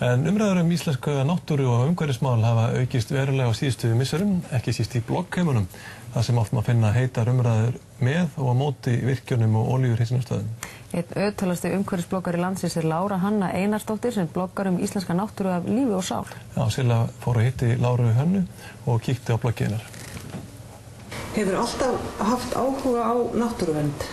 En umræður íslenska náttúru og umhverfismál hafa aukist verulega á síðustu misserum, ekki síst í bloggheimunum, þar sem oft má finna heitar umræður með og á móti virkjunum og olíuhreinsunarstöðvum. Einn ötulasti umhverfisbloggari landsins Lára Hanna Einarsdóttir sem bloggar íslenska náttúru af lífi og sál. Já, Silla fór að hitti Láru Hönnu og kíkti á bloggið hennar. Hefur alltaf haft áhuga á náttúruvernd?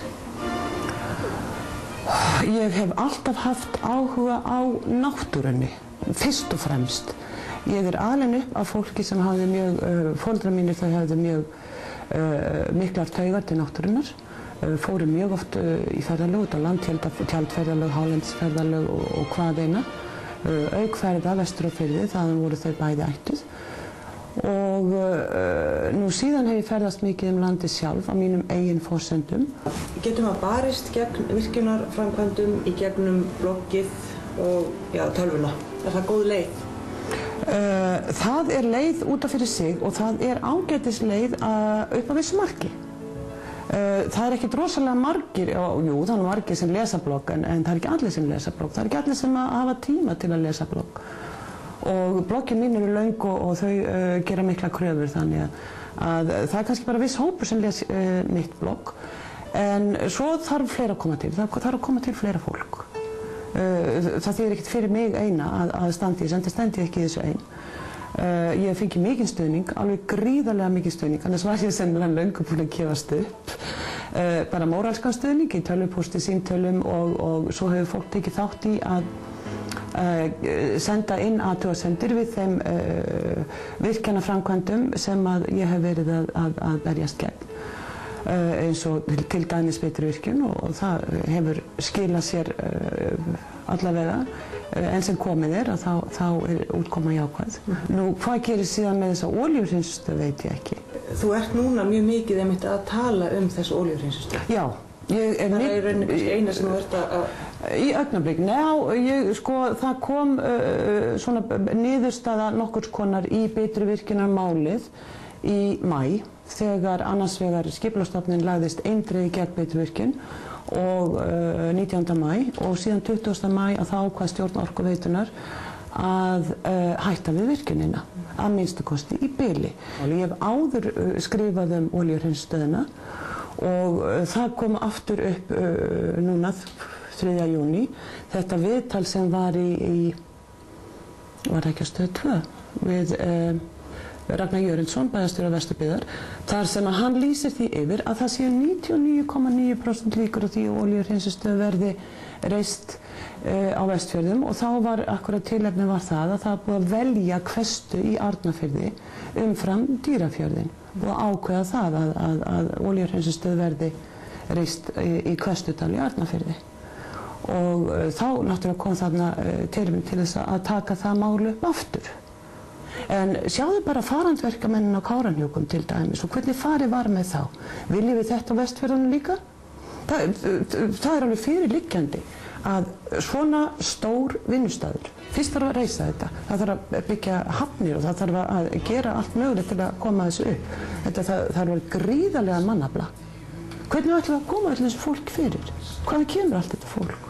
Ég hef alltaf haft áhuga á náttúrunni, fyrst og fremst. Ég alin upp af fólki sem hafði foreldrar mínir þau hafði miklar taugar til náttúrunnar, fóru mjög oft í ferðalög, út á land, tjaldferðalög, hálendisferðalög og hvað eina, auk ferða vestur á firði, þaðan voru þau bæði ættuð. Og nú síðan hef ég ferðast mikið landið sjálf á mínum eigin forsendum. Getum að barist gegn virkjunarframkvæmdum í gegnum bloggið og tölvuna? Er það góð leið? Það leið út af fyrir sig og það ágætis leið upp að vissu marki. Það ekkert rosalega margir, jú það margir sem lesa blogg en það ekki allir sem lesa blogg, það ekki allir sem hafa tíma til að lesa blogg. Og bloggin mín eru löng og þau gera mikla kröfur þannig að það kannski bara viss hópur sem les mitt blogg en svo þarf fleira að koma til, það þarf að koma til fleira fólk. Það þýðir ekkert fyrir mig eina að standi ég ekki í þessu ein. Ég hef fengið mikinn stuðning, alveg gríðarlega mikinn stuðning, annars var ég sennilega löngu búin að gefast upp. Bara móralskan stuðning í tölvupósti, símtölum og svo hefur fólk tekið þátt í að senda inn athugasemdir við þeim virkjanaframkvæmdum sem ég hef verið að berjast gegn. Eins og til dæmis Bitruvirkjun og það hefur skilað sér allavega enn sem komið að þá útkoma jákvæð. Nú hvað gerir síðan með þessa olíuhreinsunarstöð veit ég ekki. Þú ert núna mjög mikið einmitt að tala þessa olíuhreinsunarstöð. Já. Það í rauninni kannski eina sem þú ert að... Í augnablik, það kom svona niðurstaða nokkurs konar í Bitruvirkjunarmálið í maí þegar annars vegar Skipulagsstofnun lagðist eindregið gegn Bitruvirkjun og 19. maí og síðan 20. maí að þá ákvað stjórn Orkuveitunar að hætta við virkjunina, að minnsta kosti í bili. Ég hef áður skrifað olíuhreinsunarstöðina og það kom aftur upp núna 3. júní þetta viðtal sem var var ekki á Stöð 2 við Ragnar Jörundsson, bæjarstjóra Vesturbyggðar, þar sem hann lýsir því yfir að það séu 99,9% líkur á því að olíuhreinsunarstöð verði reist á Vestfjörðum og þá var akkúrat tilefnið var það að það búið að velja Hvestu í Arnarfirði umfram Dýrafjörðinn og ákveða það að olíuhreinsunarstöð verði reist í Hvestudal í Arnarfirði. Og þá náttúrulega kom þarna tilefni til þess að taka það mál upp aftur. En sjáðu bara farandverkamennin á Kárahnjúkum til dæmis og hvernig farið var með þá. Viljum við þetta á Vestfjörðunum líka? Það alveg fyrirliggjandi að svona stór vinnustaður, fyrst þarf að reisa þetta, það þarf að byggja hafnir og það þarf að gera allt mögulegt til að koma þessu upp. Það þarf gríðarlega mannafla. Hvernig ætlum við að koma allir þessu fólk fyrir? Hvaðan kemur allt þetta fólk?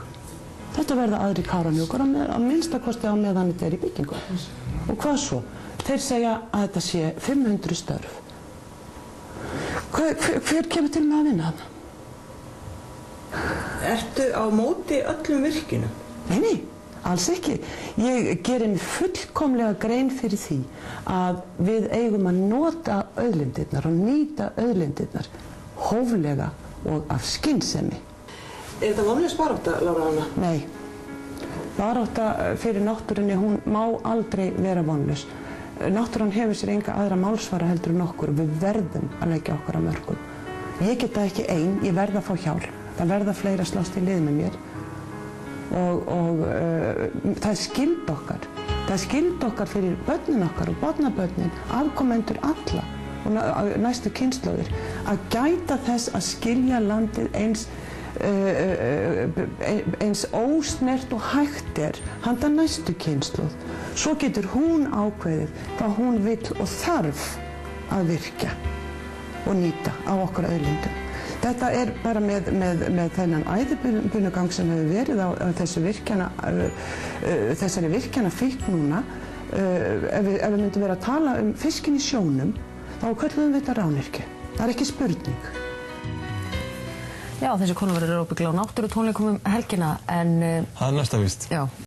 Þetta verða aðri Kárahnjúkar að minnsta kosti á meðan þetta í byggingu. Og hvað svo? Þeir segja að þetta sé 500 störf. Hver kemur til með að vinna þarna? Ertu á móti öllum virkjunum? Nei, alls ekki. Ég gerir mér fullkomlega grein fyrir því að við eigum að nota auðlindirnar og nýta auðlindirnar hóflega og af skynsemi. Er þetta vonlaus barátta, Lára Hanna? Nei. Barátta fyrir náttúrunni, hún má aldrei vera vonlaus. Náttúran hefur sér enga aðra málsvara heldur en okkur og við verðum að leggja okkar að mörkum. Ég get það ekki ein, ég verð að fá hjálp. Það verða fleiri að slást í lið með mér og það skylda okkar. Það skylda okkar fyrir börnin okkar og barnabörnin, afkomendur alla og næstu kynslóðir að gæta þess að skilja landið eins ósnert og hægt handa næstu kynslóð. Svo getur hún ákveðið hvað hún vill og þarf að virkja og nýta á okkar auðlindum. Þetta bara með þennan æðibunugang sem hefur verið á þessari virkjanafikk núna, ef við myndum vera að tala fiskinn í sjónum, þá köllum við þetta rányrkju. Það ekki spurning. Já, þessi konu verður ábyggilega á náttúrutónleikum helgina, en... Það næsta víst. Já.